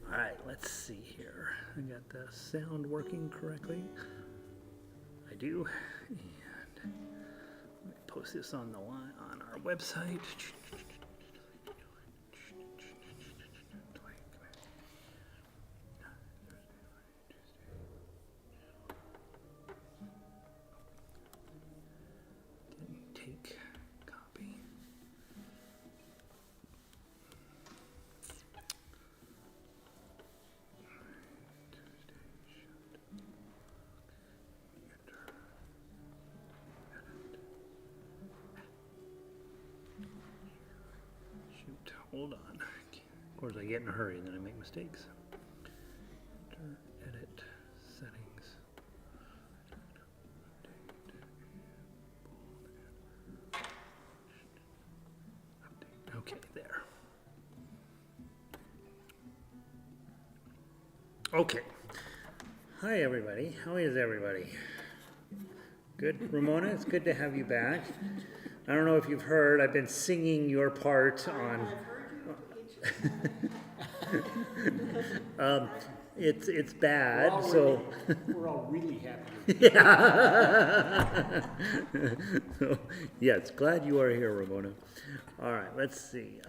All right, let's see here. I got the sound working correctly. I do. And let me post this on the line on our website. Take copy. Shoot, hold on. Of course, I get in a hurry and then I make mistakes. Enter, edit, settings. Okay, there. Okay. Hi, everybody. How is everybody? Good, Ramona? It's good to have you back. I don't know if you've heard, I've been singing your part on. It's bad, so. We're all really happy. Yeah. So, yes, glad you are here, Ramona. All right, let's see.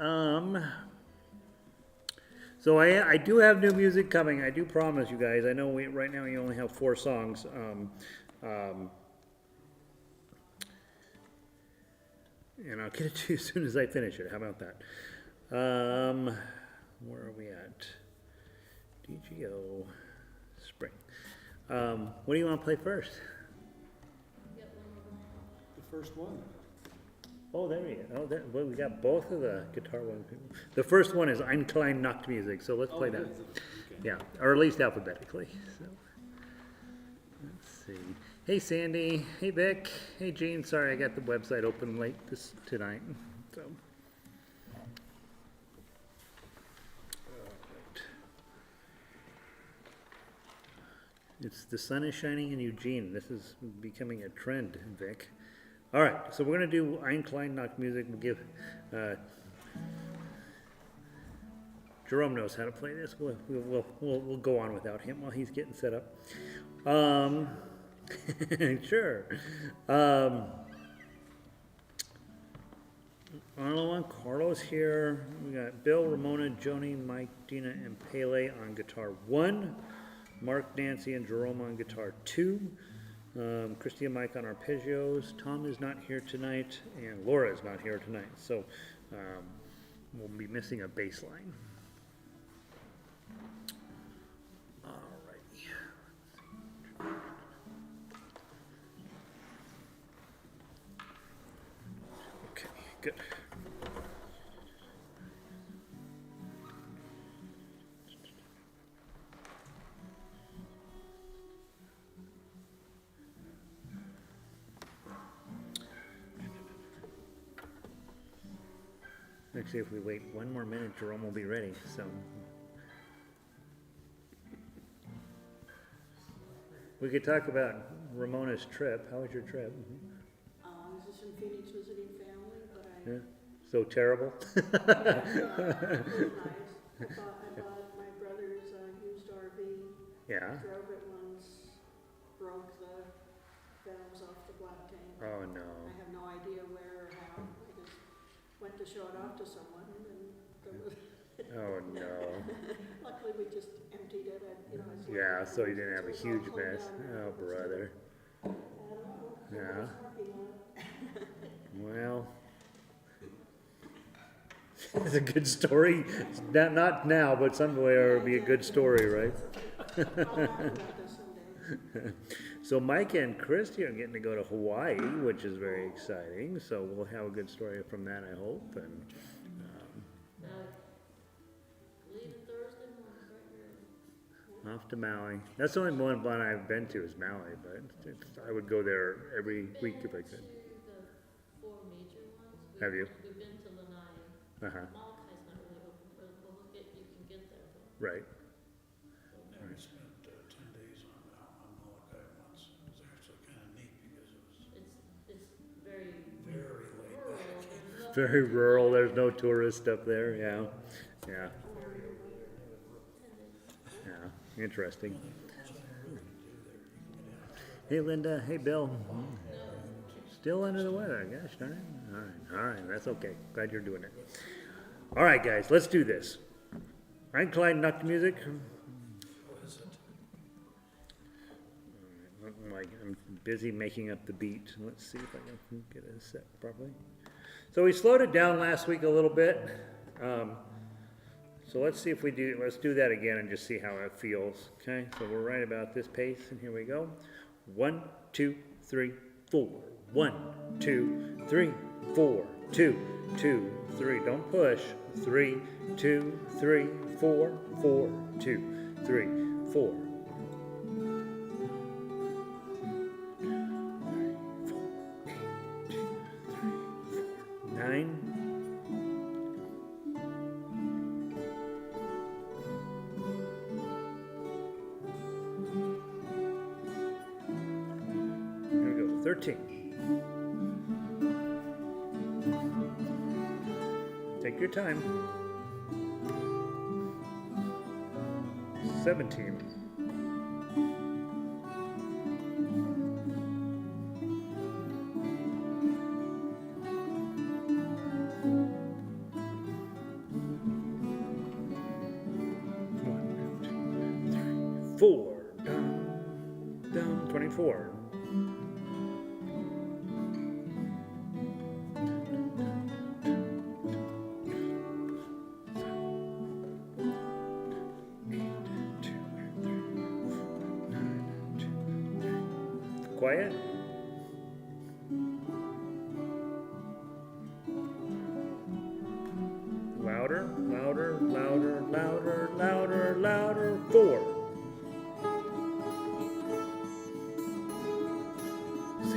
So I do have new music coming. I do promise you guys. I know right now you only have 4 songs. And I'll get it to you as soon as I finish it. How about that? Where are we at? DGO Spring. What do you want to play first? The first one. Oh, there we go. Oh, well, we got both of the guitar ones. The first one is Eine, Kleine, Nachtmusik, so let's play that. Okay. Yeah, or at least alphabetically. So, let's see. Hey, Sandy. Hey, Vic. Hey, Gene. Sorry, I got the website open late tonight. So. It's the sun is shining in Eugene. This is becoming a trend, Vic. All right, so we're going to do Eine, Kleine, Nachtmusik. We'll give Jerome knows how to play this. We'll go on without him while he's getting set up. Sure. Carlos here. We got Bill, Ramona, Joni, Mike, Dina, and Pele on guitar 1. Mark, Nancy, and Jerome on guitar 2. Christy and Mike on arpeggios. Tom is not here tonight, and Laura is not here tonight. So we'll be missing a bass line. Alrighty. Okay, good. Actually, if we wait one more minute, Jerome will be ready. So we could talk about Ramona's trip. How was your trip? I was just in Phoenix visiting family, but I... Yeah. So terrible? It was nice. I bought my brother's used RV. Yeah. Drove it once, broke the valves off the black tank. Oh, no. I have no idea where or how. I just went to show it off to someone, and there was... Oh, no. Luckily, we just emptied it. Yeah, so you didn't have a huge mess. Oh, brother. Yeah. Well, it's a good story. Not now, but somewhere it'll be a good story, right? So Mike and Christy are getting to go to Hawaii, which is very exciting. So we'll have a good story from that, I hope. And off to Maui. That's the only one I've been to is Maui, but I would go there every week if I could. The 4 major ones. Have you? We've been to Lanai. Uh-huh. Molokai not really open for the public. You can get there. Right. I spent 10 days on Molokai once. It was actually kind of neat because It's very very laid back. Very rural. There's no tourist up there. Yeah. Yeah. Yeah, interesting. Hey, Linda. Hey, Bill. Still under the weather. Gosh darn it. All right, that's okay. Glad you're doing it. All right, guys, let's do this. Right, Kleine, Nachtmusik. I'm busy making up the beat. Let's see if I can get it set properly. So we slowed it down last week a little bit. So let's see if let's do that again and just see how it feels. Okay, so we're right about this pace, and here we go. 1, 2, 3, 4. 1, 2, 3, 4. 2, 2, 3. Don't push. 3, 2, 3, 4, 4, 2, 3, 4. 9. Here we go. 13. Take your time. 17. 4. Down, down, 24. 8, 2, 3, 4, 9, 2, 3. Quiet. Louder, louder, louder, louder, louder, louder. 4. 6.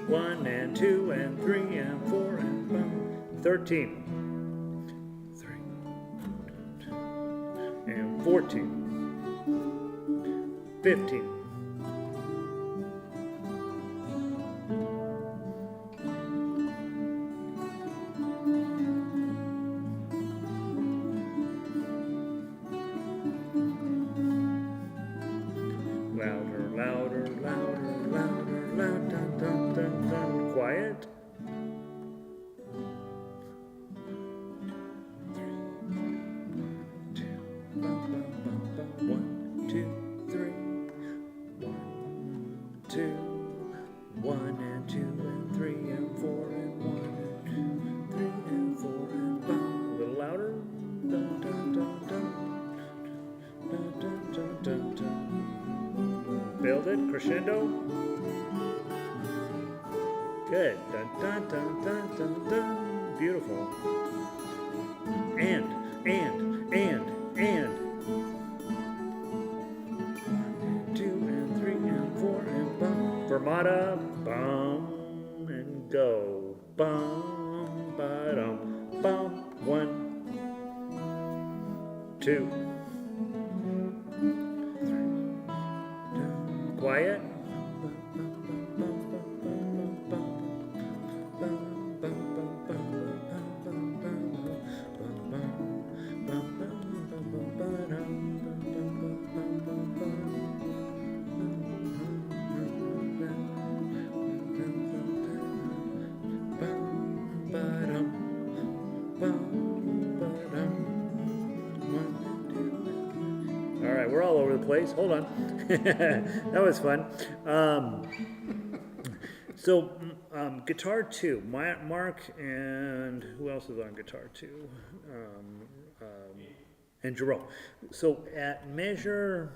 1 and 2 and 3 and 4 and 5. 13. 3 and 14. 15. 1 and 2 and 3 and 4 and 1 and 2, 3 and 4 and 5. A little louder. Dun, dun, dun, dun. Dun, dun, dun, dun, dun. Build it, crescendo. Good. Dun, dun, dun, dun, dun, dun. Beautiful. And. 1 and 2 and 3 and 4 and bum. Fermata, bum, and go. Bum, ba-dum, bum. 1, 2, 3. Quiet. All right, we're all over the place. Hold on. That was fun. So, guitar 2, Mark, and who else is on guitar 2? And Jerome. So at measure,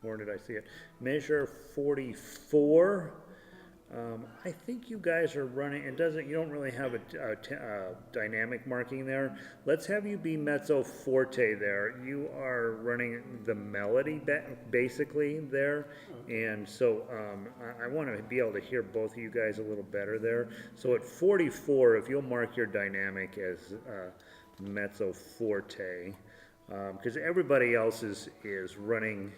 where did I see it? Measure 44. I think you guys are running. It doesn't. You don't really have a dynamic marking there. Let's have you be mezzo forte there. You are running the melody basically there, and so I want to be able to hear both of you guys a little better there. So at 44, if you'll mark your dynamic as mezzo forte, because everybody else is running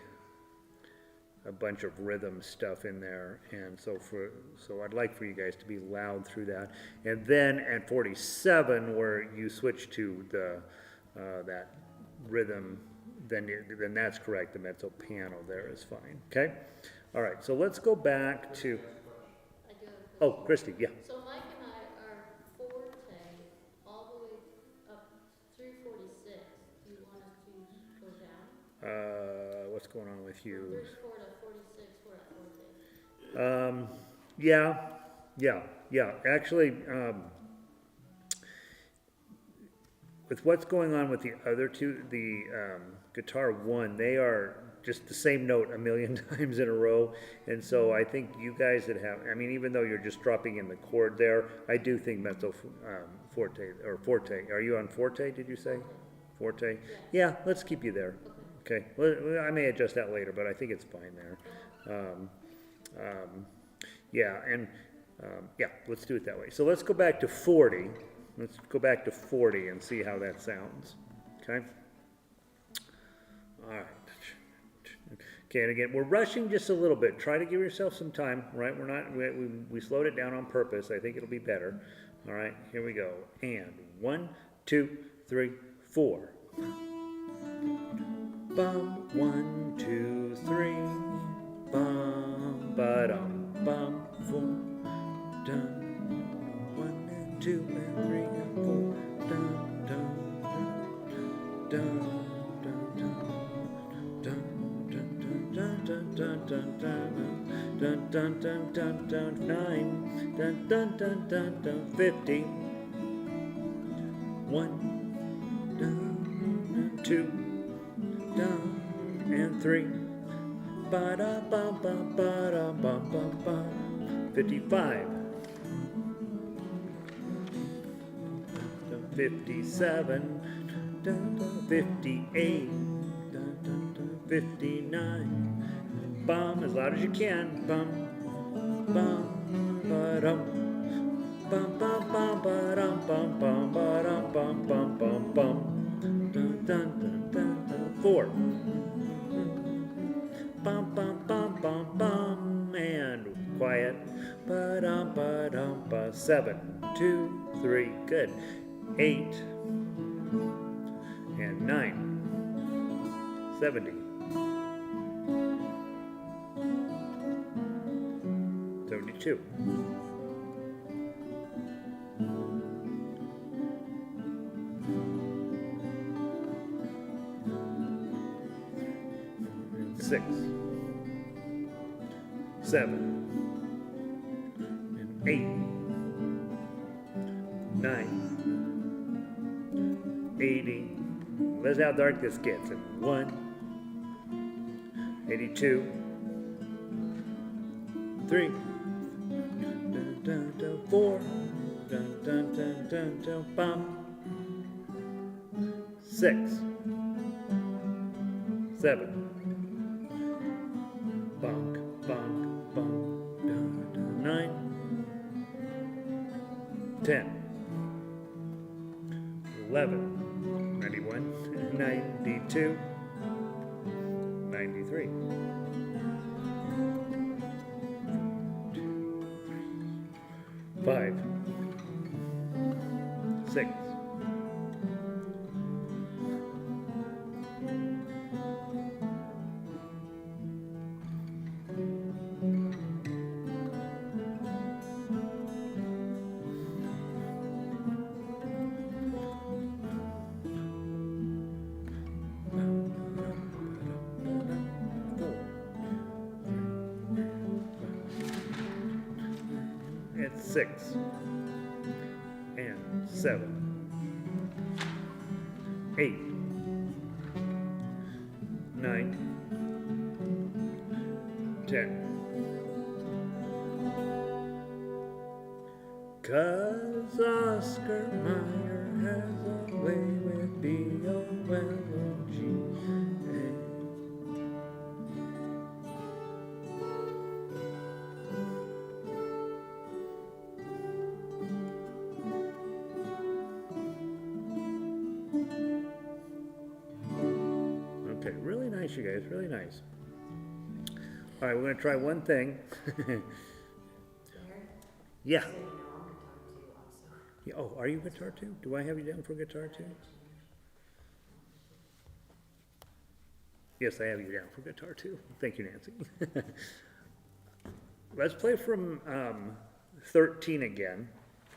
a bunch of rhythm stuff in there, and so I'd like for you guys to be loud through that. And then at 47, where you switch to the that rhythm, then that's correct. The mezzo piano there is fine. Okay. All right. So let's go back to. I do have a Oh, question. Christy. Yeah. So Mike and I are forte all the way up through 46. Do you want us to go down? What's going on with From you? 34 to 46, we're at forte. Yeah. Actually, with what's going on with the other two, the guitar one, they are just the same note a million times in a row. And so I think you guys that have, I mean, even though you're just dropping in the chord there, I do think mezzo forte, or forte. Are you on forte, did you say? Forte? Yeah, let's keep you there. Okay. Well, I may adjust that later, but I think it's fine there. Yeah, and yeah, let's do it that way. So let's go back to 40. Let's go back to 40 and see how that sounds. Okay? All right. Okay, and again, we're rushing just a little bit. Try to give yourself some time, right? We slowed it down on purpose. I think it'll be better. All right, here we go. And 1, 2, 3, 4. Bum, 1, 2, 3. Bum, ba-dum, bum, 4. Dun, 1 and 2 and 3 and 4. Dun, dun, dun, dun, dun, dun, dun, dun, dun, dun, dun, dun, dun, dun, dun, dun, 9. Dun, dun, dun, dun, dun, 50. 1, dun, 2, dun, and 3. Ba-da-bum-bum-ba-da-bum-bum-bum. 55. 57. 58. 59. Bum, as loud as you can. Bum, bum, ba-dum. Bum, bum, bum, ba-dum, bum, bum, ba-dum, bum, bum, bum, bum. Dun, dun, dun, dun, dun. 4. Bum, bum, bum, bum, bum. And quiet. Ba-dum, ba-dum, ba. 7, 2, 3. Good. 8. And 9. 70. 72. 6, 7, and 8, 9, 80. Let's see how dark this gets. And 1, 82, 3, dun, dun, dun, 4, dun, dun, dun, dun, dun, bum, 6, 7. Bunk, bunk, bunk, dun, dun, 9, 10, 11, 91, 92, 93. 5, 6, 6 and 7, 8, 9, 10. 'Cause Oscar Mayer has a way with B-O-L-O-G-A. Okay, really nice, you guys, really nice. All right, we're gonna try one thing. Yeah. So, you know, I'm guitar too, also. Yeah, oh, are you guitar too? Do I have you down for guitar too? Yes, I have you down for guitar too. Thank you, Nancy. Let's play from 13 again.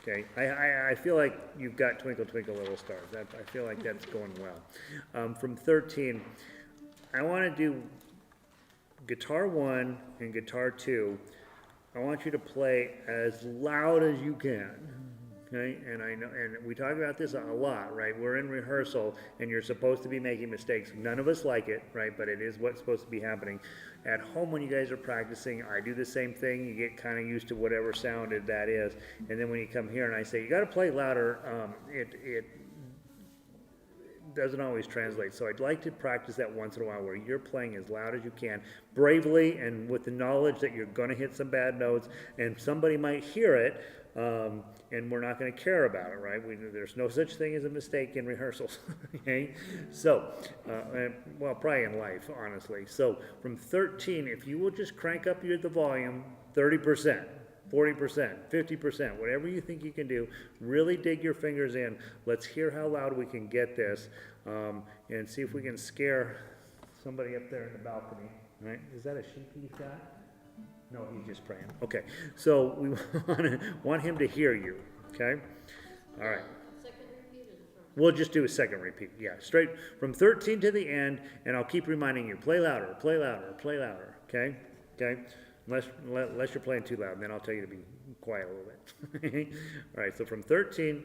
Okay, I feel like you've got Twinkle Twinkle Little Stars. I feel like that's going well. From 13, I want to do guitar 1 and guitar 2. I want you to play as loud as you can. Okay, and I know, and we talk about this a lot, right? We're in rehearsal, and you're supposed to be making mistakes. None of us like it, right? But it is what's supposed to be happening. At home, when you guys are practicing, I do the same thing. You get kind of used to whatever sounded that is, and then when you come here and I say you got to play louder, it doesn't always translate. So I'd like to practice that once in a while, where you're playing as loud as you can, bravely, and with the knowledge that you're going to hit some bad notes, and somebody might hear it. And we're not going to care about it, right? There's no such thing as a mistake in rehearsals, okay? So, well, probably in life, honestly. So, from 13, if you will just crank up the volume 30%, 40%, 50%, whatever you think you can do, really dig your fingers in. Let's hear how loud we can get this, and see if we can scare somebody up there in the balcony, right? Is that a sheep he's got? No, he's just praying. Okay, so we want him to hear you, okay? All right. Second repeat or the first? We'll just do a second repeat, yeah. Straight from 13 to the end, and I'll keep reminding you, play louder, play louder, play louder, okay? Okay? Unless you're playing too loud, and then I'll tell you to be quiet a little bit. All right, so from 13,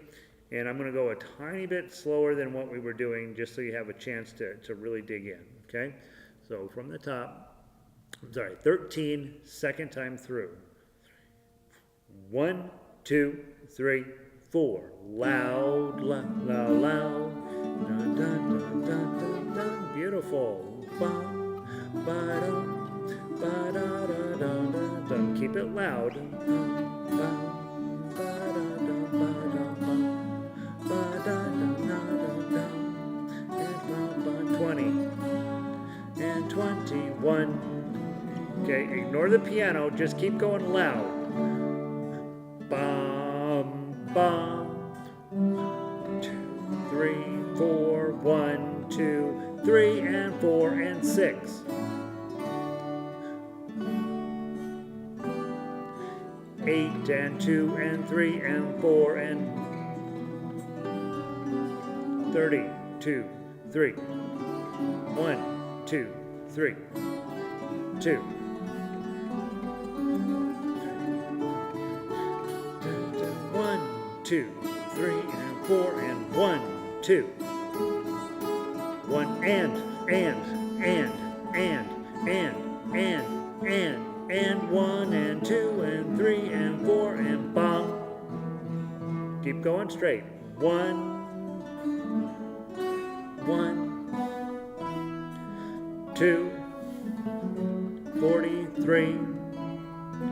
and I'm going to go a tiny bit slower than what we were doing, just so you have a chance to really dig in, okay? So from the top, I'm sorry, 13, second time through. 1, 2, 3, 4. Loud, loud, loud, loud. Dun, dun, dun, dun, dun, dun. Beautiful. Bum, ba-dum, ba-da-da-da-da-dum. Keep it loud. Bum, bum, ba-da-dum, ba-dum, bum, ba-da-da-da-da-dum. And bum, bum, 20 and 21. Okay, ignore the piano, just keep going loud. Bum, bum. 2, 3, 4, 1, 2, 3, and 4, and 6. 8, and 2, and 3, and 4, and 30, 2, 3. 1, 2, 3, 2. 1, 2, 3, and 4, and 1, 2. 1, and 1, and 2, and 3, and 4, and bum. Keep going straight. 1, 2, 43.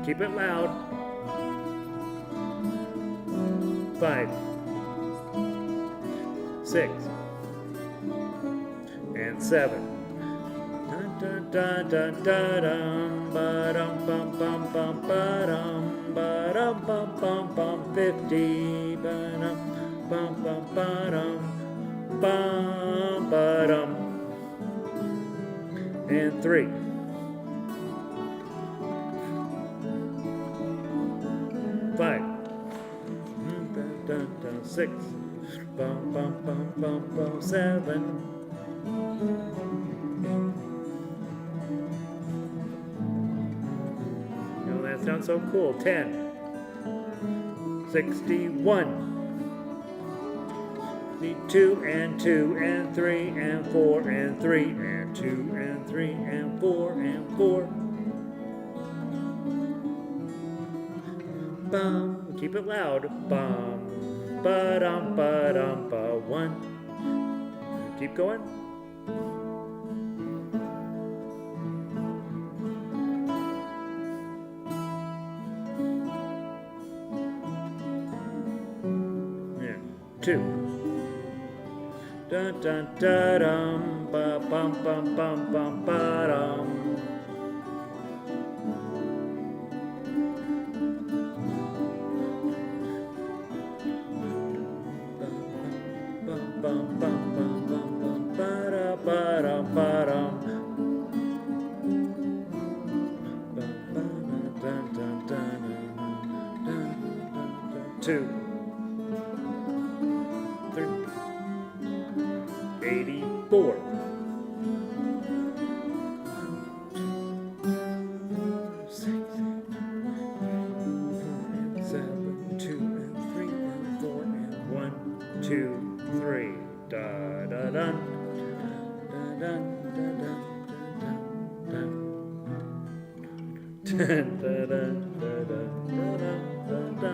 Keep it loud. 5, 6, and 7. Dun dun dun dun dum, ba dum bum bum bum ba dum bum bum 50 ba dum bum ba dum and 3. 5. 6, bum bum bum bum bum 7. No, that's not so cool. 10. 61. 2 and 2 and 3 and 4 and 3 and 2 and 3 and 4 and 4. Bum. Keep it loud. Bum. Ba-dum, ba-dum, ba, 1. Keep going. Yeah. 2. Dun dun dun dum, ba bum bum bum bum ba dum. bum bum bum bum bum ba da ba dum ba dum. Dun, dun, dun, dun, dun, dun, dun. 2, 3, 84. 6, 7, 2 and 3 and 4 and 1, 2, 3. Da da dun. Da dun da dun da dun dun. Da da da da da da da da.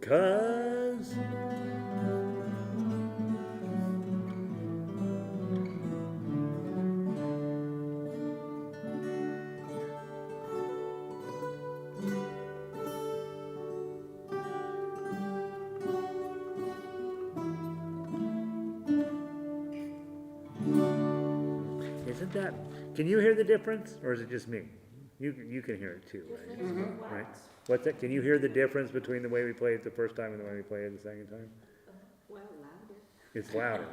Cause isn't that, can you hear the difference or is it just me? You can hear it too, right? Right? What's that? Can you hear the difference between the way we played it the first time and the way we played it the second time? Well, louder. It's louder.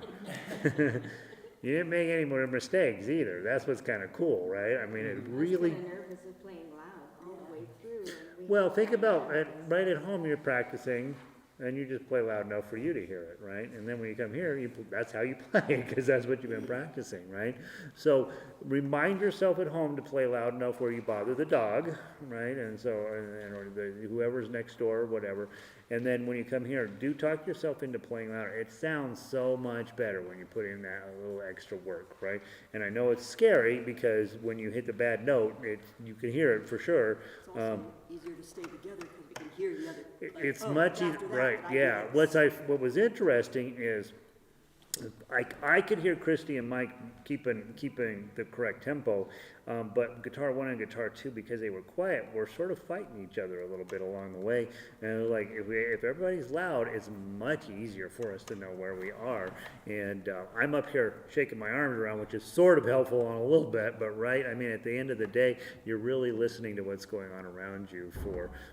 You didn't make any more mistakes either. That's what's kind of cool, right? I mean, it really. I was kind of nervous of playing loud all the way through. And Well, think about it. Right at home, you're practicing, and you just play loud enough for you to hear it, right? And then when you come here, that's how you play, because that's what you've been practicing, right? So remind yourself at home to play loud enough where you bother the dog, right? And so, or whoever's next door or whatever. And then when you come here, do talk yourself into playing louder. It sounds so much better when you put in that little extra work, right? And I know it's scary because when you hit the bad note, you can hear it for sure. It's also easier to stay together because we can hear the other. Like, It's oh, much after easier, that, right, I yeah. did this. What was interesting is I could hear Christy and Mike keeping the correct tempo, but guitar 1 and guitar 2, because they were quiet, were sort of fighting each other a little bit along the way. And like if everybody's loud, it's much easier for us to know where we are. And I'm up here shaking my arms around, which is sort of helpful on a little bit, but right, I mean, at the end of the day, you're really listening to what's going on around you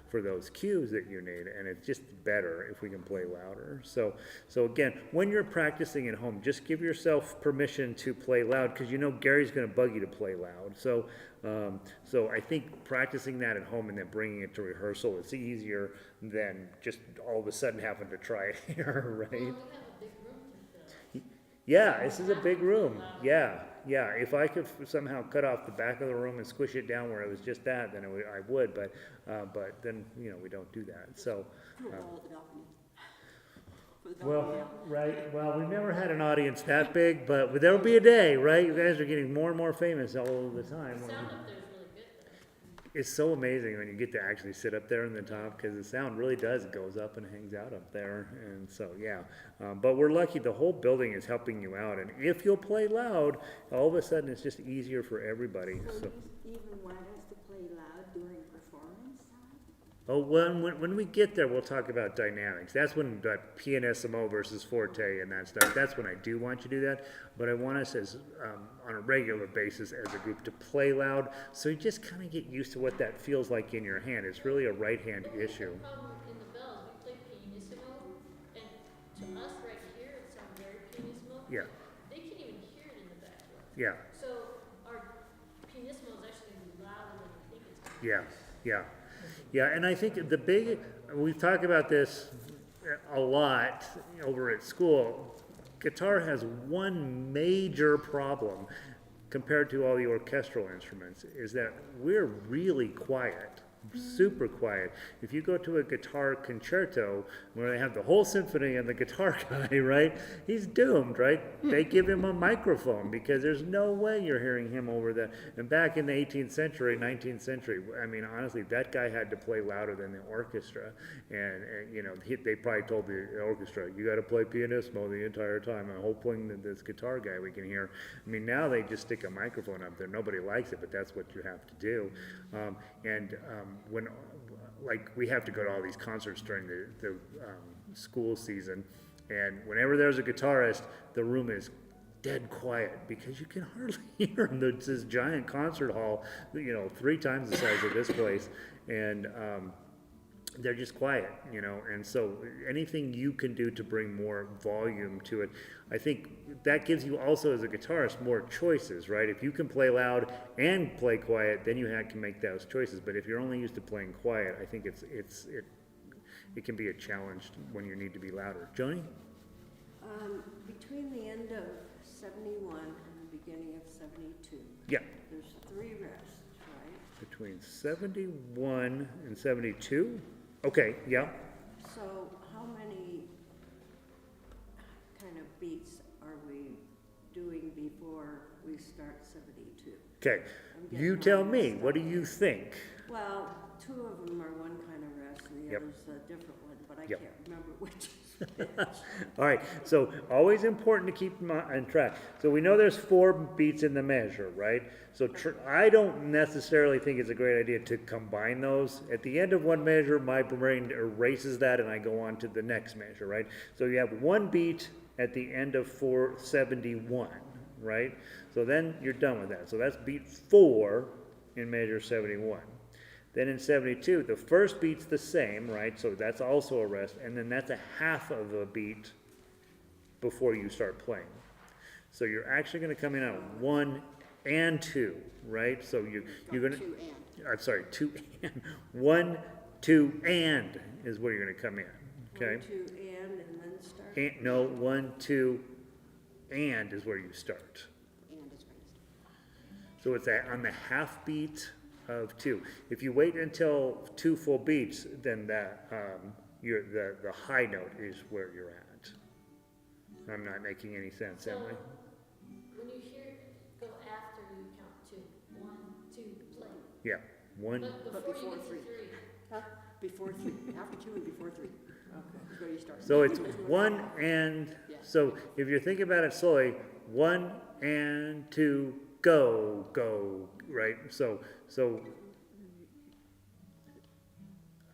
for those cues that you need, and it's just better if we can play louder. So again, when you're practicing at home, just give yourself permission to play loud, because you know Gary's going to bug you to play loud. So I think practicing that at home and then bringing it to rehearsal is easier than just all of a sudden having to try it here, right? Well, we have a big room to fill. Yeah, this is a big room. Yeah. If I could somehow cut off the back of the room and squish it down where it was just that, then I would. But then we don't do that. So. Put a wall of the balcony. For the Well, balcony. right. Well, we've never had an audience that big, but there'll be a day, right? You guys are getting more and more famous all the time. The sound up there is really good though. It's so amazing when you get to actually sit up there in the top, because the sound really goes up and hangs out up there. And so, yeah. But we're lucky the whole building is helping you out. And if you'll play loud, all of a sudden it's just easier for everybody. So So. you even want us to play loud during performance time? Oh, when we get there, we'll talk about dynamics. That's when pianissimo versus forte and that stuff. That's when I do want you to do that. But I want us as on a regular basis as a group to play loud, so you just kind of get used to what that feels like in your hand. It's really a right hand issue. The problem in the bells, we play pianissimo, and to us right here, it sounds very pianissimo. Yeah, They can't even hear it in the back row. yeah, So our pianissimo is actually gonna be louder than we think it's gonna be. yeah. And I think we've talked about this a lot over at school. Guitar has one major problem. compared to all the orchestral instruments is that we're really quiet, super quiet. If you go to a guitar concerto where they have the whole symphony and the guitar guy, right, he's doomed, right? They give him a microphone because there's no way you're hearing him over that. And back in the 18th century, 19th century, I mean, honestly, that guy had to play louder than the orchestra. And you know, they probably told the orchestra, you got to play pianissimo the entire time. I'm hoping that this guitar guy we can hear. I mean, now they just stick a microphone up there. Nobody likes it, but that's what you have to do. When, like, we have to go to all these concerts during the school season, and whenever there's a guitarist, the room is dead quiet because you can hardly hear him. There's this giant concert hall, you know, 3 times the size of this place, and they're just quiet, you know, and so anything you can do to bring more volume to it, I think that gives you also as a guitarist more choices, right? If you can play loud and play quiet, then you can make those choices. But if you're only used to playing quiet, I think it can be a challenge when you need to be louder. Joni? Between the end of 71 and the beginning of 72, Yeah. there's 3 rests, right? Between 71 and 72? Okay, yeah. So how many kind of beats are we doing before we start 72? Okay, I'm getting you all tell mixed me, up. what do you think? Well, 2 of them are one kind of rest and the Yep. other's a different one, but I Yep. can't remember which is which. All right, so always important to keep on track. So we know there's 4 beats in the measure, right? So I don't necessarily think it's a great idea to combine those. At the end of one measure, my brain erases that and I go on to the next measure, right? So you have 1 beat at the end of 471, right? So then you're done with that. So that's beat 4 in measure 71. Then in 72, the first beat's the same, right? So that's also a rest, and then that's a half of a beat before you start playing. So you're actually going to come in on 1 and 2, right? So you're going to, 2 and. I'm sorry, 2 and 1, 2 and is where you're going to come in. Okay. 1, 2, and then start. No, 1, 2 and is where you start. And is right. So it's on the half beat of 2. If you wait until 2 full beats, then that the high note is where you're at. I'm not making any sense, am I? When you hear it go after, you count 2. 1, 2, play. Yeah, 1. But before you get to 3. Huh? Before 3, after 2 and before 3. Okay, that's where you start. So it's 1 and, so if you're thinking about it slowly, 1 and 2, go, go, right? So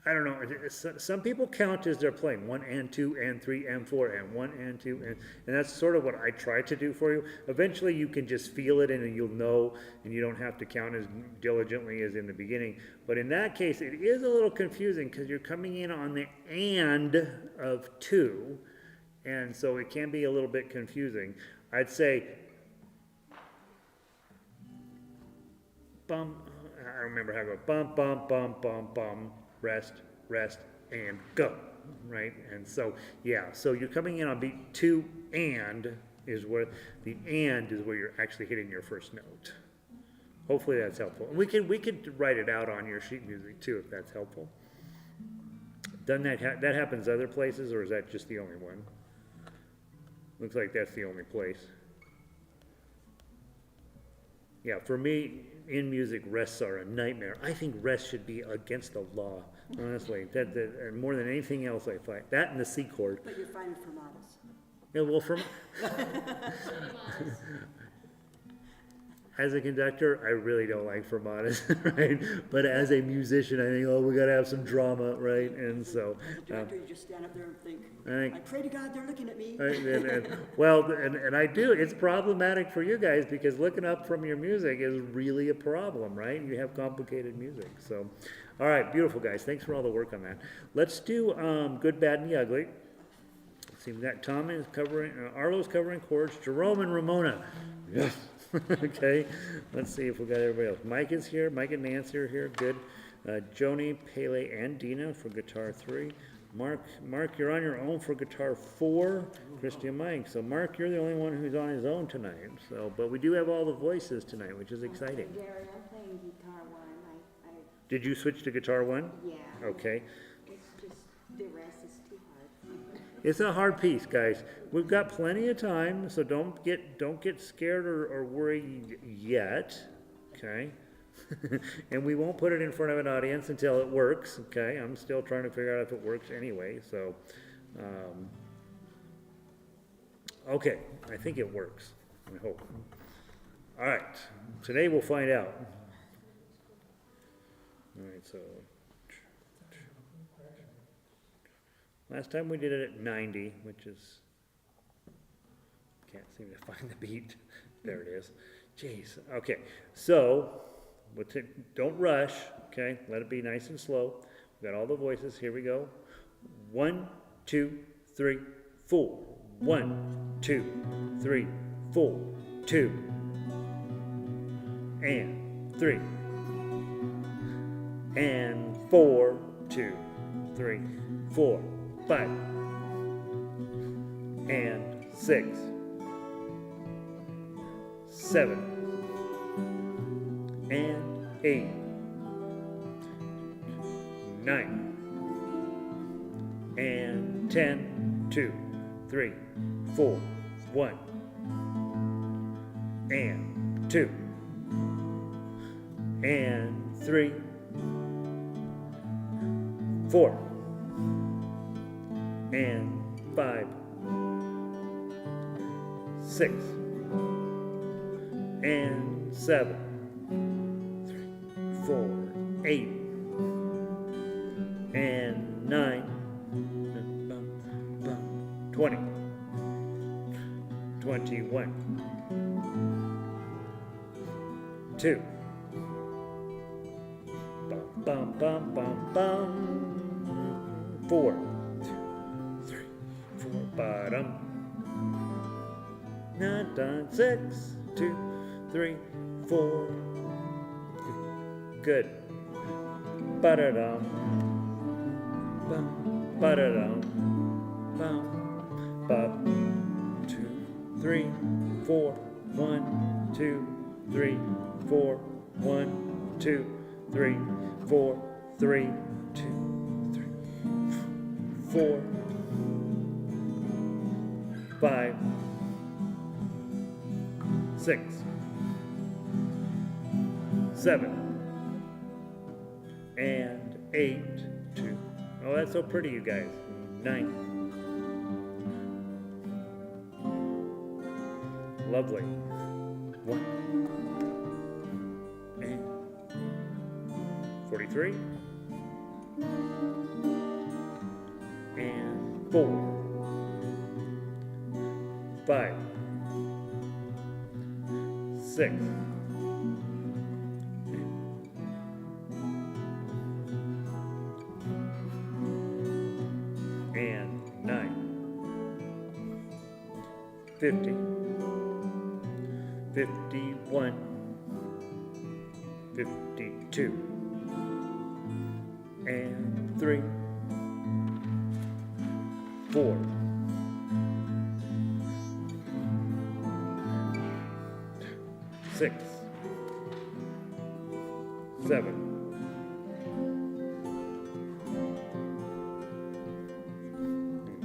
I don't know. Some people count as they're playing 1 and 2 and 3 and 4 and 1 and 2 and that's sort of what I try to do for you. Eventually, you can just feel it and you'll know, and you don't have to count as diligently as in the beginning. But in that case, it is a little confusing because you're coming in on the and of 2, and so it can be a little bit confusing. I'd say bum. I don't remember how to go. Bum, bum, bum, bum, bum. Rest, rest, and go, right? And so, yeah, so you're coming in on beat 2 and is where you're actually hitting your first note. Hopefully that's helpful. We could write it out on your sheet music too if that's helpful. Doesn't that happens other places, or is that just the only one? Looks like that's the only place. Yeah, for me, in music, rests are a nightmare. I think rest should be against the law, honestly. And more than anything else, I find that and the C chord. But you're fine for models. Yeah, well, as a conductor, I really don't like fermatas, right? But as a musician, I think, oh, we got to have some drama, right? And so, As a director, you just stand up there and think, I I pray to God they're looking at me. and I do. It's problematic for you guys because looking up from your music is really a problem, right? You have complicated music. So, all right, beautiful guys. Thanks for all the work on that. Let's do Good, Bad, and the Ugly. Let's see, we got Tom is covering, Arlo's covering chords, Jerome and Ramona. Yes. Okay, let's see if we got everybody else. Mike is here. Mike and Nancy are here. Good. Joni, Pele, and Dina for guitar 3. Mark, you're on your own for guitar 4, Christy and Mike. So Mark, you're the only one who's on his own tonight. So, but we do have all the voices tonight, which is exciting. Gary, I'm playing guitar 1. Did you switch to guitar 1? Yeah. Okay. It's just, the rest is too hard. It's a hard piece, guys. We've got plenty of time, so don't get scared or worried yet. Okay. And we won't put it in front of an audience until it works, okay? I'm still trying to figure out if it works anyway, so. Okay, I think it works, I hope. All right, today we'll find out. All right, so. Last time we did it at 90, which is, can't seem to find the beat. There it is. Jeez, okay, so. Don't rush, okay? Let it be nice and slow. We've got all the voices. Here we go. 1, 2, 3, 4. 1, 2, 3, 4. 2. And 3. And 4. 2, 3, 4, 5. And 6. 7. And 8, 9, and 10, 2, 3, 4, 1, and 2, and 3, 4, and 5, 6, and 7, 4, 8, and 9, 20, 21, 2, bum, bum, bum, bum, 4, 2, 3, 4, bottom, not done, 6, 2, 3, 4, good. Ba-da-dum. Bum. Ba-da-dum. Bum. Bum. 2, 3, 4. 1, 2, 3, 4. 1, 2, 3, 4. 3, 2, 3, 4. 5, 6, 7. And 8, 2. Oh, that's so pretty, you guys. 9. Lovely. 1. And 43. And 4. 5. 6. And 9, 50, 51, 52, and 3, 4, 6, 7,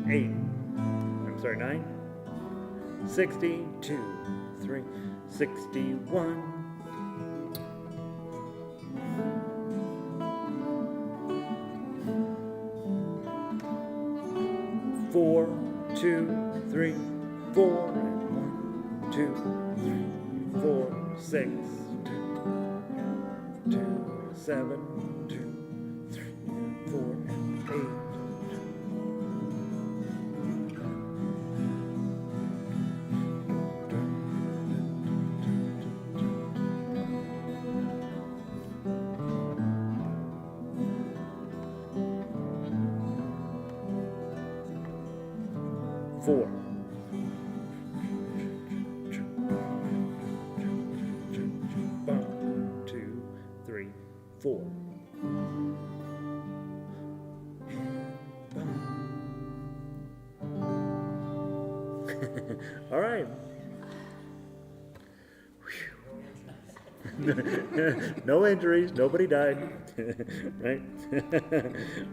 8, I'm sorry, 9, 60, 2, 3, 61, 4, 2, 3, 4, and 1, 2, 3, 4, 6, 2, 2, 7, 2, 3, 4, and 8. Four. 1, 2, 3, 4. And No injuries, nobody died, right?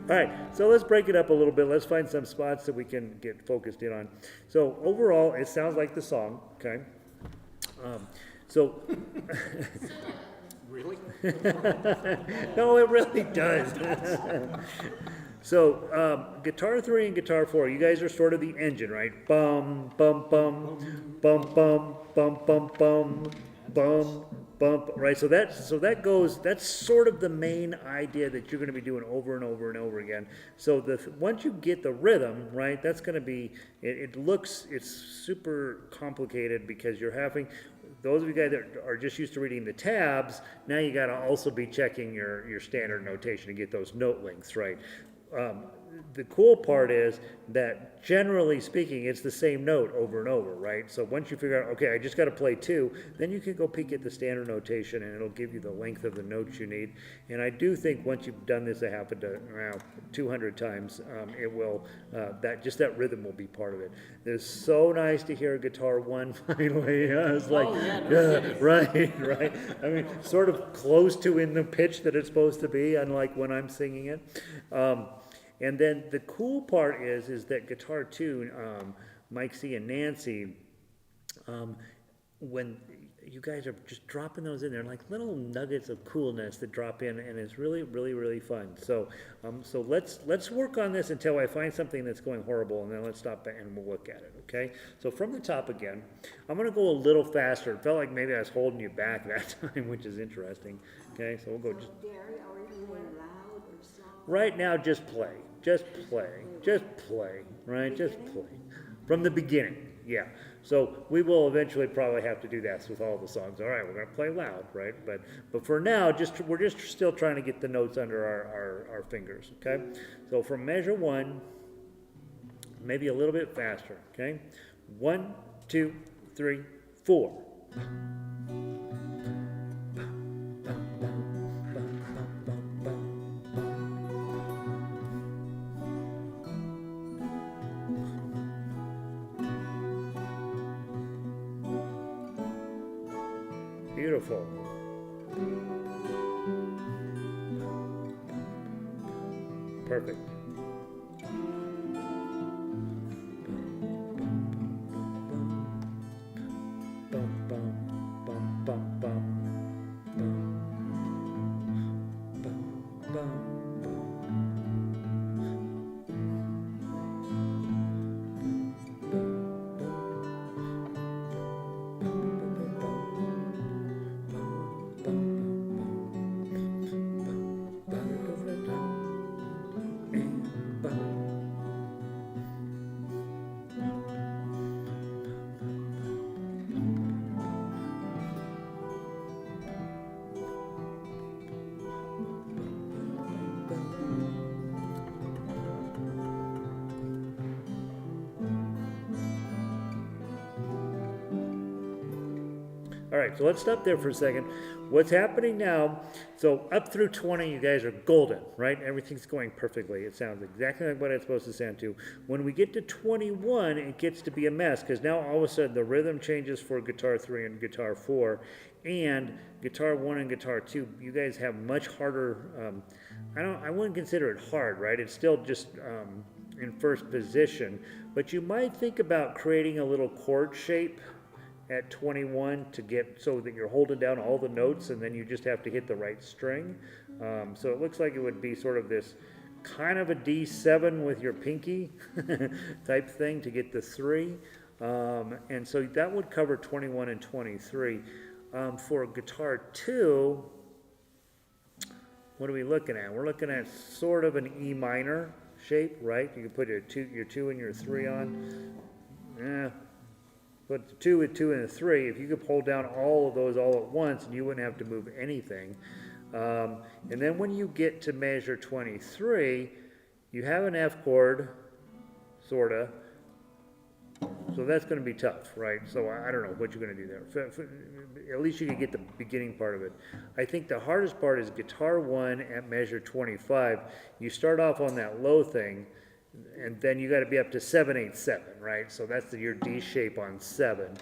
All right, so let's break it up a little bit. Let's find some spots that we can get focused in on. So overall, it sounds like the song, okay? So, Really? no, it really does. So, guitar 3 and guitar 4, you guys are sort of the engine, right? Bum, bum, bum, bum, bum, bum, bum, bum, bum, bump, right? So that goes, that's sort of the main idea that you're going to be doing over and over and over again. So once you get the rhythm, right, that's going to be, it's super complicated because you're having, those of you guys that are just used to reading the tabs, now you got to also be checking your standard notation to get those note lengths right. The cool part is that generally speaking, it's the same note over and over, right? So once you figure out, okay, I just got to play 2, then you can go peek at the standard notation and it'll give you the length of the notes you need. And I do think once you've done this, it happened to 200 times, it will, that rhythm will be part of it. It's so nice to hear guitar 1 finally. I was like, right. I mean, sort of close to in the pitch that it's supposed to be, unlike when I'm singing it. And then the cool part is that guitar 2, Mike C and Nancy, when you guys are just dropping those in there, like little nuggets of coolness that drop in, and it's really, really, really fun. So, so let's work on this until I find something that's going horrible, and then let's stop and we'll look at it. Okay? So from the top again, I'm going to go a little faster. It felt like maybe I was holding you back that time, which is interesting. Okay? So we'll go just. Gary, are we playing loud or soft? Right now, just play, right? Just play. From the beginning, yeah. So we will eventually probably have to do that with all the songs. All right, we're going to play loud, right? But for now, we're just still trying to get the notes under our fingers, okay? So from measure 1, maybe a little bit faster, okay? 1, 2, 3, 4. Beautiful. Perfect. All right, so let's stop there for a second. What's happening now, so up through 20, you guys are golden, right? Everything's going perfectly. It sounds exactly like what it's supposed to sound to. When we get to 21, it gets to be a mess, because now all of a sudden the rhythm changes for guitar 3 and guitar 4, and guitar 1 and guitar 2, you guys have much harder, I wouldn't consider it hard, right? It's still just in first position, but you might think about creating a little chord shape at 21 to get so that you're holding down all the notes and then you just have to hit the right string. So it looks like it would be sort of this kind of a D7 with your pinky type thing to get the 3. And so that would cover 21 and 23. For guitar 2, what are we looking at? We're looking at sort of an E minor shape, right? You can put your 2 and your 3 on. But the 2 with 2 and a 3, if you could hold down all of those all at once, you wouldn't have to move anything. And then when you get to measure 23, you have an F chord, sort of. So that's going to be tough, right? So I don't know what you're going to do there. At least you can get the beginning part of it. I think the hardest part is guitar 1 at measure 25. You start off on that low thing, and then you got to be up to 7, 8, 7, right? So that's your D shape on 7.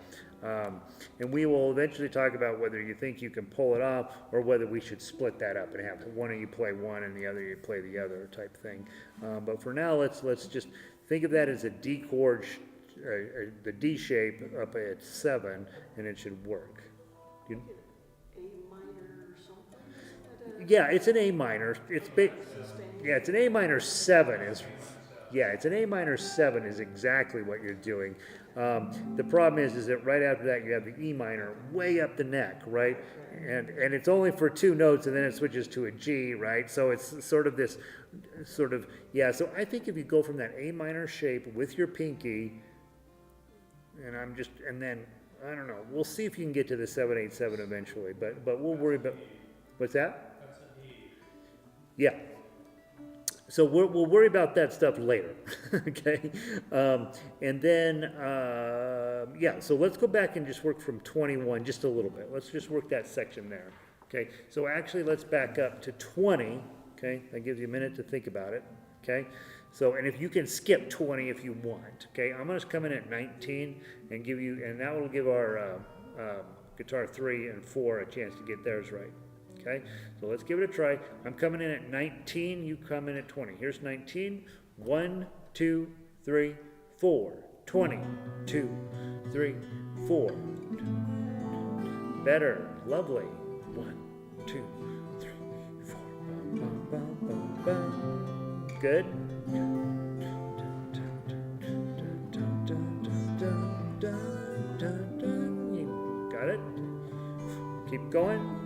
And we will eventually talk about whether you think you can pull it off or whether we should split that up and have one of you play one and the other you play the other type thing. But for now, let's just think of that as a D chord, the D shape up at 7, and it should work. You- A minor something? yeah, it's an A minor. It's big. Yeah, it's an A minor 7 is. Yeah, it's an A minor 7 is exactly what you're doing. The problem is that right after that you have the E minor way up the neck, right? And it's only for 2 notes, and then it switches to a G, right? So it's sort of this, yeah. So I think if you go from that A minor shape with your pinky, and then I don't know. We'll see if you can get to the 7/8/7 eventually, but we'll worry about. What's that? That's a D. Yeah. So we'll worry about that stuff later, okay? And then, yeah, so let's go back and just work from 21 just a little bit. Let's just work that section there, okay? So actually, let's back up to 20, okay? That gives you a minute to think about it, okay? So, and if you can skip 20 if you want, okay? I'm gonna come in at 19 and give you, and that will give our guitar 3 and 4 a chance to get theirs right. Okay, so let's give it a try. I'm coming in at 19, you come in at 20. Here's 19. 1, 2, 3, 4. 20, 2, 3, 4. Better, lovely. 1, 2, 3, 4. Bum, bum, bum, bum. Good. You got it? Keep going.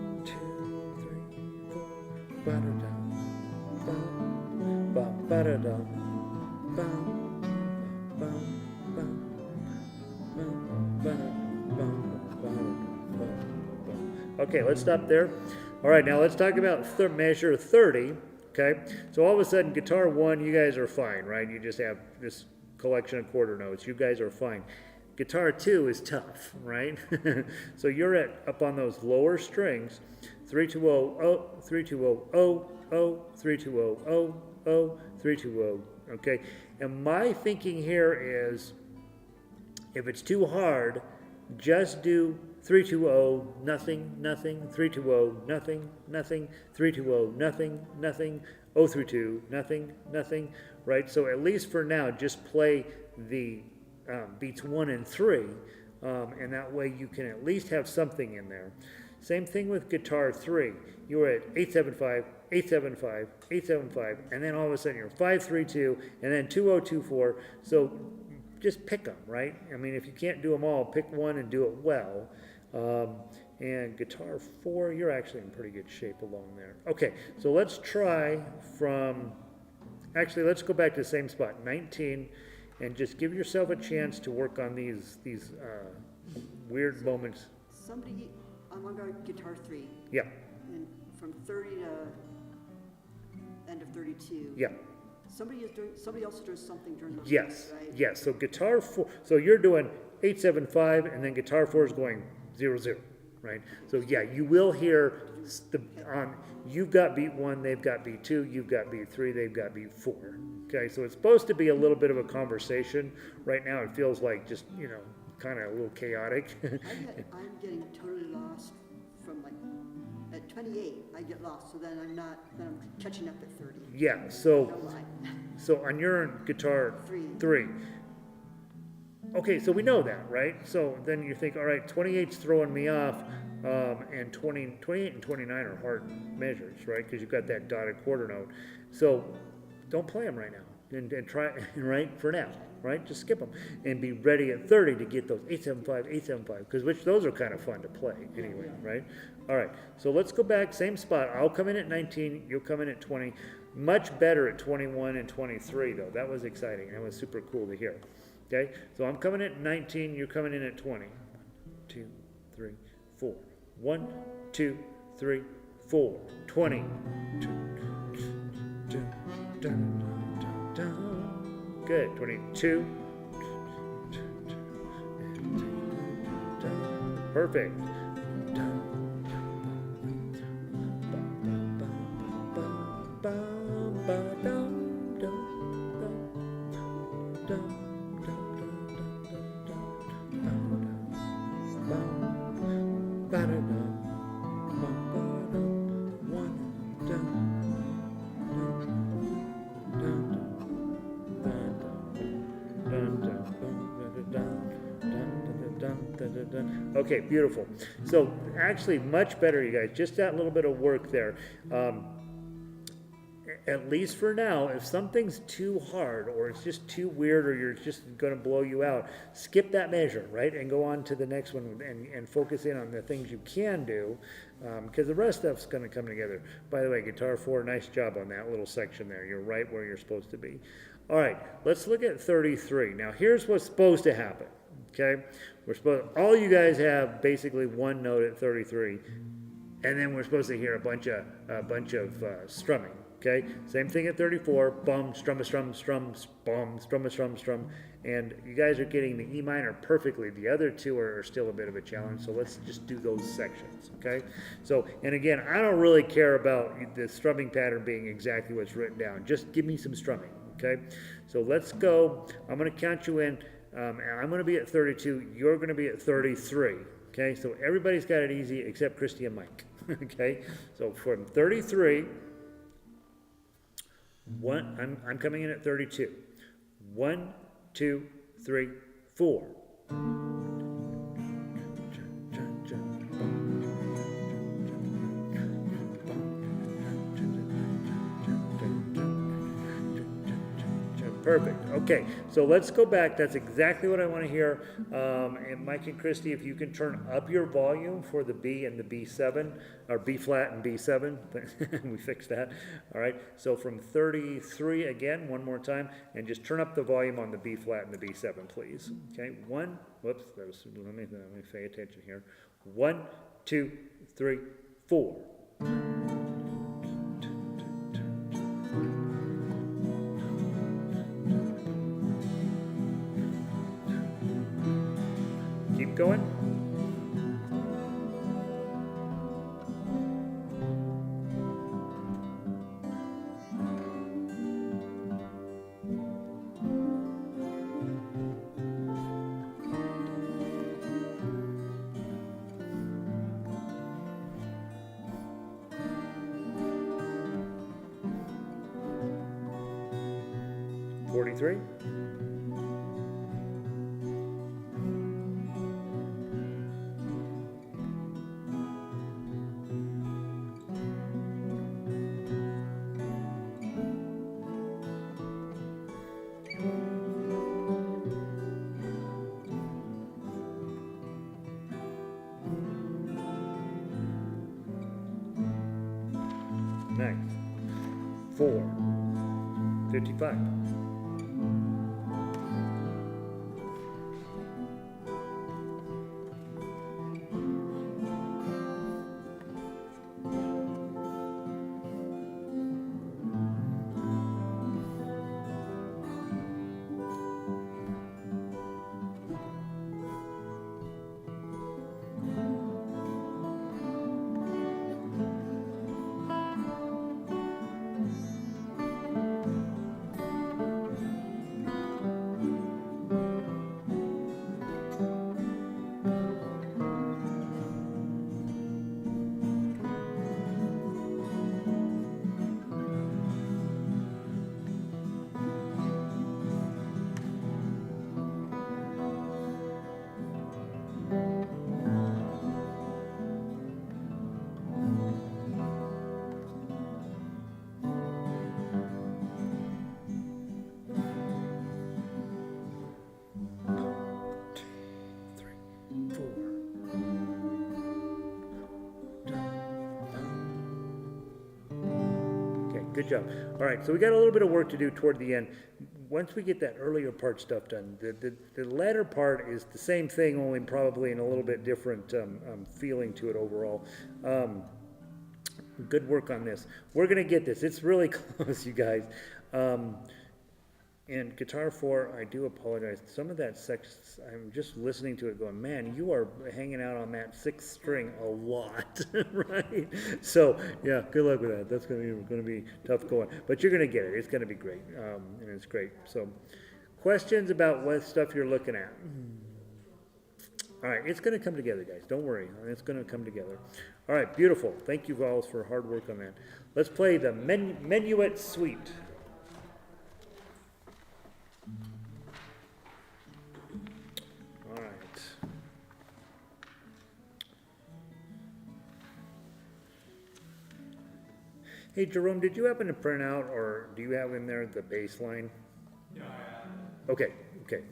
Okay, let's stop there. All right, now let's talk about measure 30. Okay, so all of a sudden, guitar 1, you guys are fine, right? You just have this collection of quarter notes. You guys are fine. Guitar 2 is tough, right? So you're up on those lower strings. 3 2 0 0 3 2 0 0 0 3 2 0 0 0 3 2 0. Okay, and my thinking here is, if it's too hard, just do 3 2 0 nothing nothing 3 2 0 nothing nothing 3 2 0 nothing nothing 0 3 2 nothing nothing. Right. So at least for now, just play the beats 1 and 3, and that way you can at least have something in there. Same thing with guitar 3. You were at 8-7-5, 8-7-5, 8-7-5, and then all of a sudden you're 5-3-2, and then 2-0-2-4. So just pick them, right? I mean, if you can't do them all, pick one and do it well. And guitar 4, you're actually in pretty good shape along there. Okay, so let's try from, actually let's go back to the same spot, 19, and just give yourself a chance to work on these weird moments. Somebody, I'm on guitar 3, Yeah, and from 30 to end of 32. yeah. Somebody else is doing something during those Yes, notes, right? yes. So guitar 4, so you're doing 8-7-5, and then guitar 4 is going 0-0, right? So yeah, you will hear you've got beat 1, they've got beat 2, you've got beat 3, they've got beat 4. Okay, so it's supposed to be a little bit of a conversation. Right now, it feels like just kind of a little chaotic. I'm getting totally lost from like at 28. I get lost, so then I'm catching up at 30. Yeah. So No lie. so on your guitar 3. Okay, so we know that, right? So then you think, all right, 28's throwing me off, and 28 and 29 are hard measures, right? Because you've got that dotted quarter note. So don't play them right now, and try, right, for now, right? Just skip them, and be ready at 30 to get those 8-7-5, 8-7-5, because those are kind of fun to play anyway, right? All right, so let's go back, same spot. I'll come in at 19, you'll come in at 20. Much better at 21 and 23, though. That was exciting. That was super cool to hear. Okay, so I'm coming at 19, you're coming in at 20. 1, 2, 3, 4. 1, 2, 3, 4. 20. Good. 22. Perfect. ba-da-dum, bum-ba-dum, one, dum, dum, dum, dum, dum, dum, dum, dum, dum, dum, dum. Okay, beautiful. So actually much better, you guys. Just that little bit of work there. At least for now, if something's too hard or it's just too weird or you're just going to blow you out, skip that measure, right? And go on to the next one and focus in on the things you can do, because the rest of stuff's going to come together. By the way, guitar 4, nice job on that little section there. You're right where you're supposed to be. All right, let's look at 33. Now, here's what's supposed to happen, okay? All you guys have basically one note at 33, and then we're supposed to hear a bunch of strumming. Okay, same thing at 34, bum, strum, strum, strum, bum, strum, strum, strum, and you guys are getting the E minor perfectly. The other two are still a bit of a challenge, so let's just do those sections, okay? So, and again, I don't really care about the strumming pattern being exactly what's written down. Just give me some strumming, okay? So let's go. I'm going to count you in, and I'm going to be at 32. You're going to be at 33, okay? So everybody's got it easy except Christy and Mike, okay? So from 33... I'm coming in at 32. 1, 2, 3, 4. Perfect. Okay, so let's go back. That's exactly what I want to hear. And Mike and Christy, if you can turn up your volume for the B and the B7, or B flat and B7. We fixed that. All right, so from 33 again, one more time, and just turn up the volume on the B flat and the B7, please. Okay, let me pay attention here. 1, 2, 3, 4. Keep going. Forty-three. Next. 4. 55. Good job. All right, so we got a little bit of work to do toward the end. Once we get that earlier part stuff done, the latter part is the same thing, only probably in a little bit different feeling to it overall. Good work on this. We're going to get this. It's really close, you guys. And guitar 4, I do apologize. Some of that section, I'm just listening to it going, man, you are hanging out on that 6th string a lot, right? So, yeah, good luck with that. That's going to be tough going. But you're going to get it. It's going to be great. And it's great. So, questions about what stuff you're looking at? All right, it's going to come together, guys. Don't worry. It's going to come together. All right, beautiful. Thank you all for hard work on that. Let's play the Menuett Suite. All right. Hey, Jerome, did you happen to print out, or do you have in there the bass line? Yeah, I have. Okay, okay,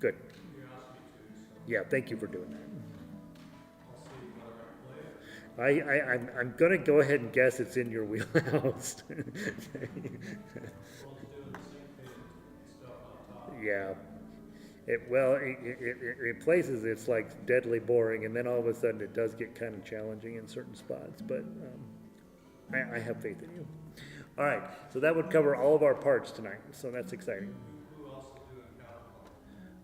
good. You asked me to, so Yeah, thank you for doing that. I'll see whether I play it. I'm gonna go ahead and guess it's in your wheelhouse. Well, it's doing the syncopated stuff on top. Yeah. In places it's like deadly boring, and then all of a sudden it does get kind of challenging in certain spots, but I have faith in you. All right, so that would cover all of our parts tonight, so that's exciting. Who else is doing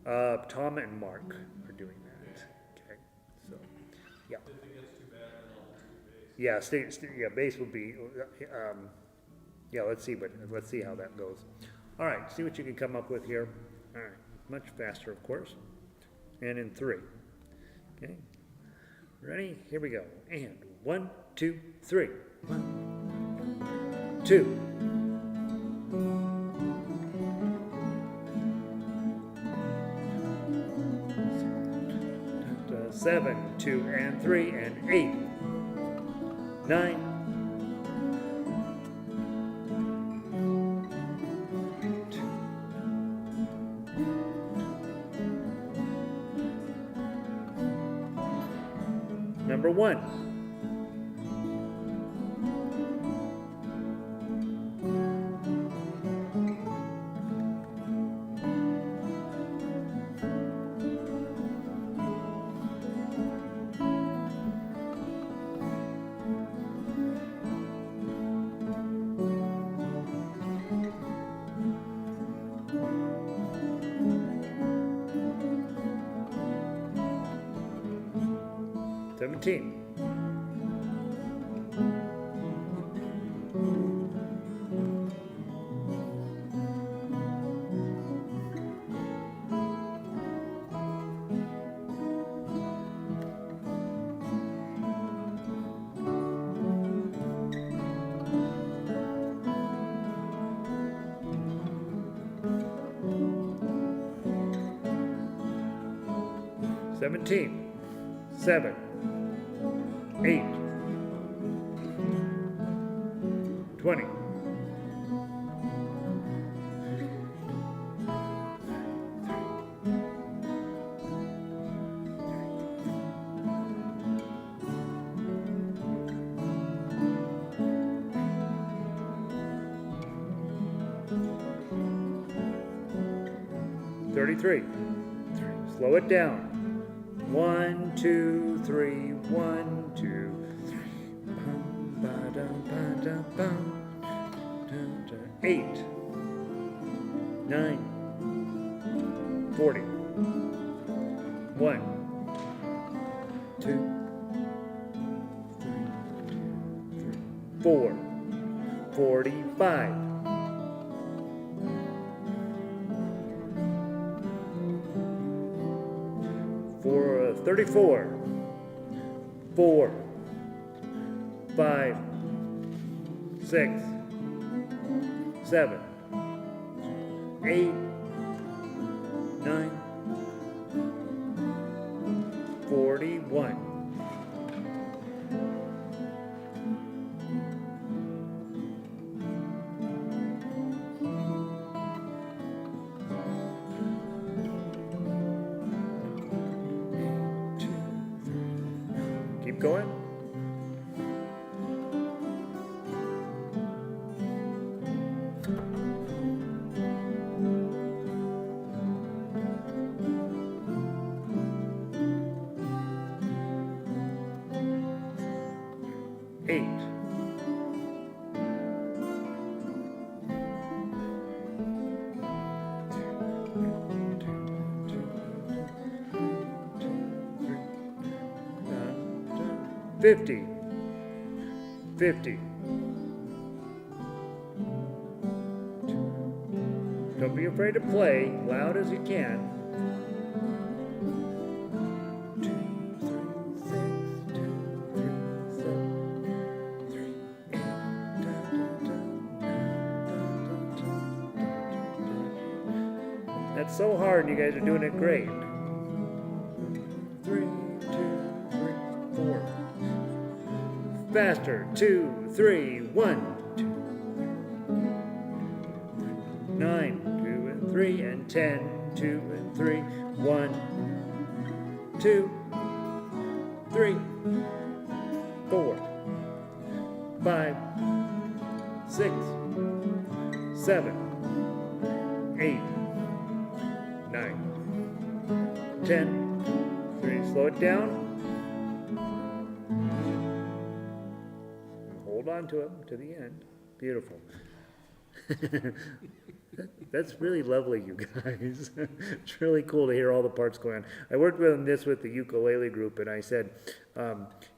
capital? Tom and Mark are doing that. Okay, so, yeah. If it gets too bad, then I'll just do bass. Yeah, bass would be, yeah, let's see how that goes. All right, see what you can come up with here. All right, much faster, of course. And in 3. Okay, ready? Here we go. And 1, 2, 3. 1, 2. 7, 2, and 3, and 8, 9. Number 1. Seventeen. Seventeen. 7, 8, 20. 33. Slow it down. 1, 2, 3, 1, 2, 3. Bum, ba, dum, ba, dum, bum. Dum, dum. 8, 9, 40. 1, 2, 3, 4, 45. 34, 4, 5, 6, 7, 8, 9, 41. Keep going. Fifty. 50. Don't be afraid to play loud as you can. That's so hard, and you guys are doing it great. 3, 2, 3, 4. Faster. 2, 3, 1, 2, 9, 2 and 3, and 10, 2 and 3, 1, 2, 3, 4, 5, 6, 7, 8, 9, 10, 3. Slow it down. Hold on to it to the end. Beautiful. That's really lovely, you guys. It's really cool to hear all the parts going on. I worked with this with the ukulele group, and I said,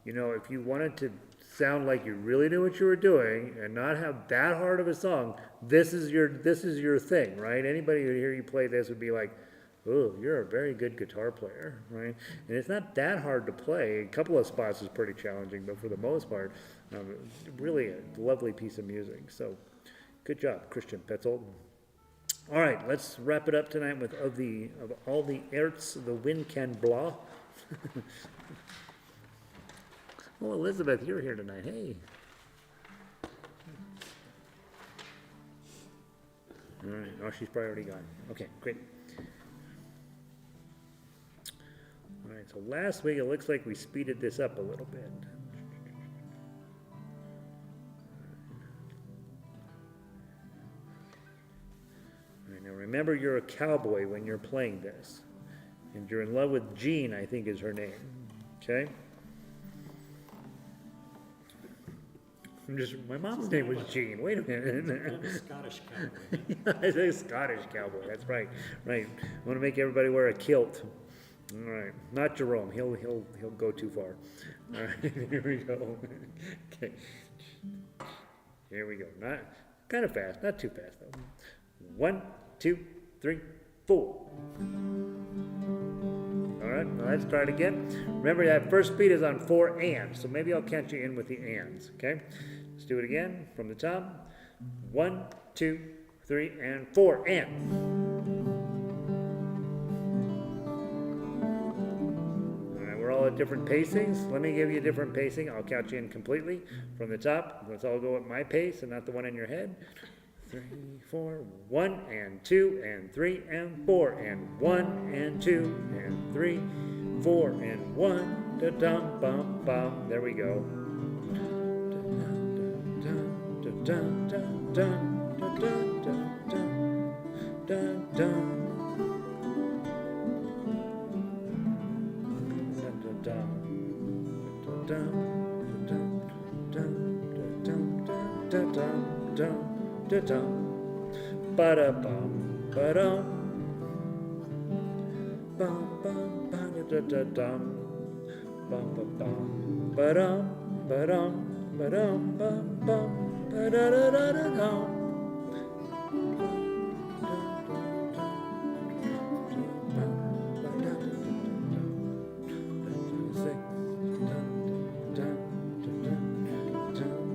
you know, if you wanted to sound like you really knew what you were doing and not have that hard of a song, this is your thing, right? Anybody who hear you play this would be like, oh, you're a very good guitar player, right? And it's not that hard to play. A couple of spots is pretty challenging, but for the most part, really a lovely piece of music. So, good job, Christian Petzold. All right, let's wrap it up tonight with of all the Airts, the wind can Blaw. Well, Elizabeth, you're here tonight. Hey. All right. Oh, she's probably already gone. Okay, great. All right, so last week it looks like we speeded this up a little bit. All right, now remember you're a cowboy when you're playing this. And you're in love with Jean, I think is her name. Okay? My mom's name was Jean. Wait a minute. I'm a Scottish cowboy. I say Scottish cowboy. That's right. Right. I want to make everybody wear a kilt. All right. Not Jerome. He'll go too far. All right. Here we go. Okay. Here we go. Not kind of fast. Not too fast though. 1, 2, 3, 4. All right. Now let's try it again. Remember that first beat is on 4 ands. So maybe I'll catch you in with the ands. Okay. Let's do it again from the top. 1, 2, 3, and 4, and. All right, we're all at different pacings. Let me give you a different pacing. I'll count you in completely from the top. Let's all go at my pace and not the one in your head. 3, 4, 1, and 2, and 3, and 4, and 1, and 2, and 3, 4, and 1. Da-dum, bum, bum. There we go. Dun, dun, dun, dun, dun, dun, dun, dun. Ba-da-bum, ba-dum, bum, bum, ba-da-da-da-dum, bum, ba-bum, ba-dum, ba-dum, ba-dum, bum, bum, ba-da-da-da-da-dum.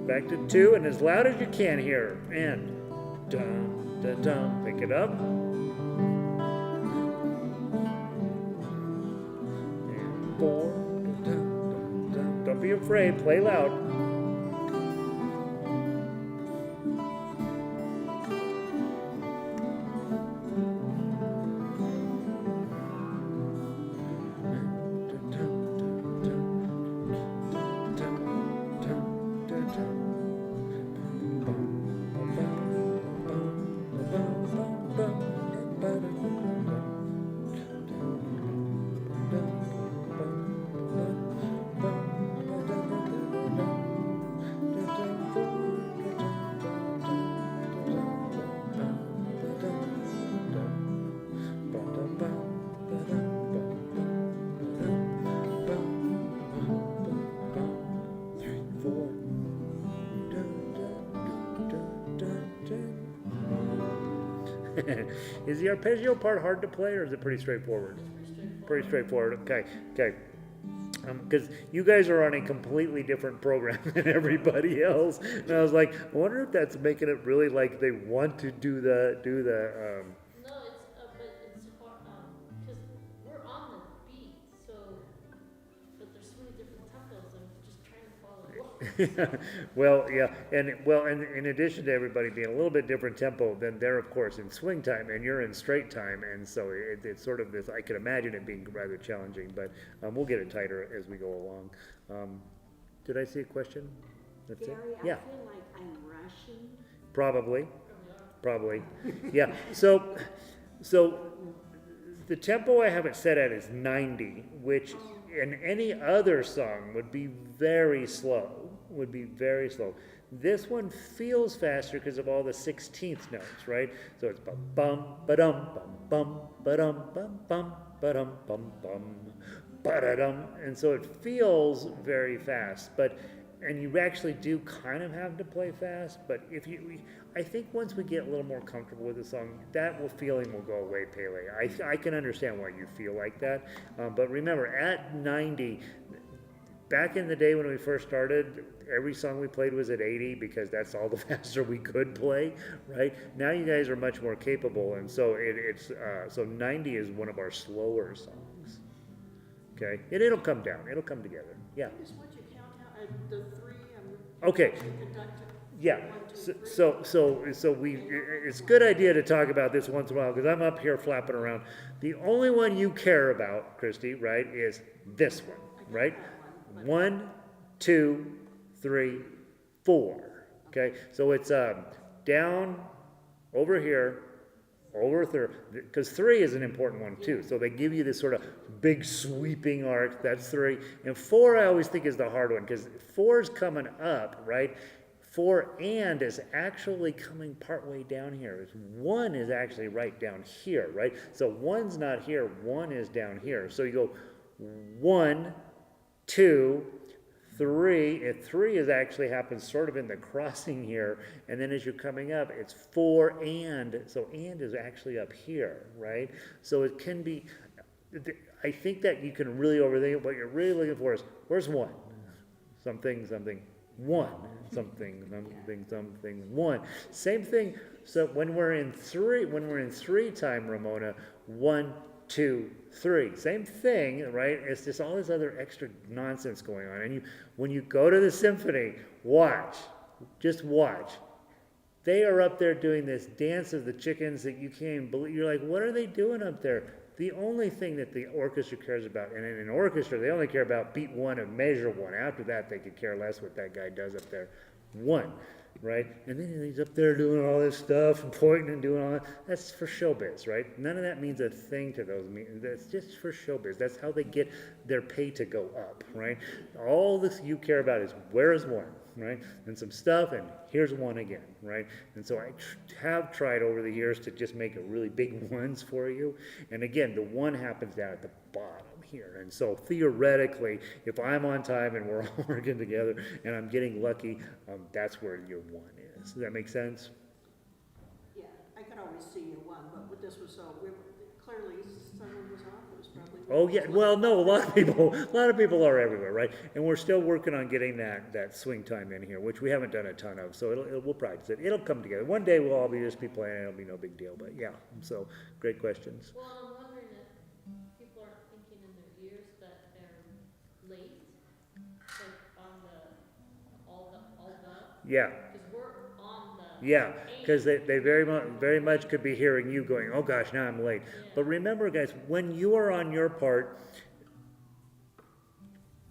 Back to 2 and as loud as you can here. And dun, dun, dun. Pick it up. And 4. Dun, dun, dun. Don't be afraid. Play loud. Is the arpeggio part hard to play, or is it pretty straightforward? Pretty straightforward. Okay, okay. Because you guys are on a completely different program than everybody else, and I was like, I wonder if that's making it really like they want to do the. No, but it's different tempos, I'm just trying to follow along. Well, yeah, and in addition to everybody being a little bit different tempo, then they're of course in swing time and you're in straight time, and so it's sort of this. I can imagine it being rather challenging, but we'll get it tighter as we go along. Did I see a question? That's Gary, it. I Yeah, feel like I'm rushing. probably. Yeah. So the tempo I have it set at is 90, which in any other song would be very slow. This one feels faster because of all the 16th notes, right? So it's bum bum ba-dum bum ba-dum bum ba-dum bum ba-da-dum, and so it feels very fast, and you actually do kind of have to play fast, but I think once we get a little more comfortable with the song, feeling will go away, Pele. I can understand why you feel like that, but remember, at 90, back in the day when we first started, every song we played was at 80 because that's all the faster we could play, right? Now you guys are much more capable, and so so 90 is one of our slower songs. Okay, and it'll come down. It'll come together. Yeah. Just want you to count out the three. Okay. Conductor. Yeah. 1, 2, 3. So it's a good idea to talk about this once in a while because I'm up here flapping around. The only one you care about, Christy, right, is this one, right? 1, 2, 3, 4. Okay. So it's down over here. Over third, because 3 is an important one too. So they give you this sort of big sweeping arc. That's 3, and 4 I always think is the hard one because 4 is coming up, right? 4 and is actually coming partway down here. 1 is actually right down here, right? So 1's not here. 1 is down here. So you go 1, 2, 3, and 3 is actually happens sort of in the crossing here, and then as you're coming up, it's 4 and, so and is actually up here, right? So it can be, I think that you can really overthink it. What you're really looking for is, where's 1? Something, 1, something, 1. Same thing, so when we're in 3 time, Ramona, 1, 2, 3. Same thing, right? It's just all this other extra nonsense going on. And when you go to the symphony, just watch. They are up there doing this dance of the chickens that you can't even believe. You're like, what are they doing up there? The only thing that the orchestra cares about, and in an orchestra, they only care about beat 1 and measure 1. After that, they could care less what that guy does up there. 1. Right? And then he's up there doing all this stuff and pointing and doing all that. That's for showbiz, right? None of that means a thing to those meetings. That's just for showbiz. That's how they get their pay to go up, right? All this you care about is where is 1, right? And some stuff, and here's 1 again, right? And so I have tried over the years to just make it really big ones for you. And again, the 1 happens down at the bottom here. And so theoretically, if I'm on time and we're all working together and I'm getting lucky, that's where your 1 is. Does that make sense? Yeah, I could always see your 1, but with this was clearly someone was off. It was probably. Oh yeah, well no, a lot of people are everywhere, right? And we're still working on getting that swing time in here, which we haven't done a ton of. So we'll practice it. It'll come together. One day we'll all just be playing. It'll be no big deal. But yeah, so great questions. Well, I'm wondering if people aren't thinking in their ears that they're late, like on all the. Yeah. Because we're on the. Yeah, because they very much could be hearing you going, oh gosh, now I'm late. Yeah. But remember, guys, when you are on your part,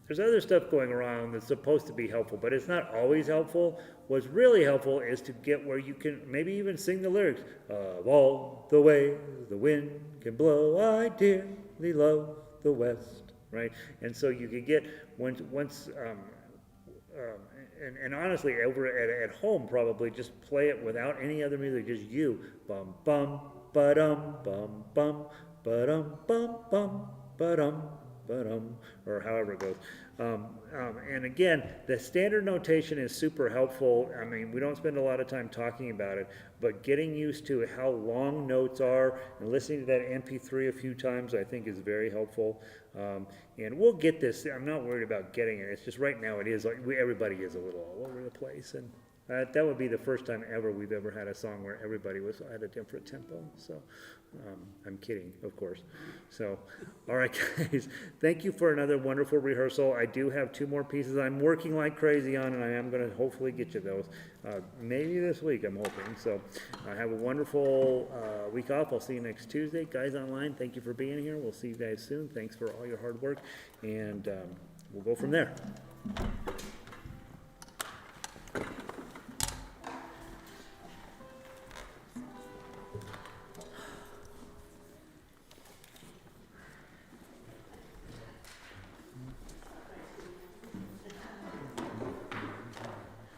there's other stuff going around that's supposed to be helpful, but it's not always helpful. What's really helpful is to get where you can maybe even sing the lyrics. Of all the ways the wind can blow, I dearly love the West, right? And so you can get, and honestly, over at home, probably just play it without any other music, just you. Bum, bum, ba-dum, bum, bum, ba-dum, bum, bum, ba-dum, ba-dum, or however it goes. And again, the standard notation is super helpful. I mean, we don't spend a lot of time talking about it, but getting used to how long notes are and listening to that MP3 a few times, I think is very helpful. And we'll get this. I'm not worried about getting it. It's just right now it is like everybody is a little all over the place, and That would be the first time ever we've ever had a song where everybody was at a different tempo, so, I'm kidding, of course. So, all right, guys, thank you for another wonderful rehearsal. I do have 2 more pieces I'm working like crazy on, and I am gonna hopefully get you those, maybe this week, I'm hoping. So, have a wonderful, week off. I'll see you next Tuesday. Guys online, thank you for being here. We'll see you guys soon. Thanks for all your hard work, and, we'll go from there.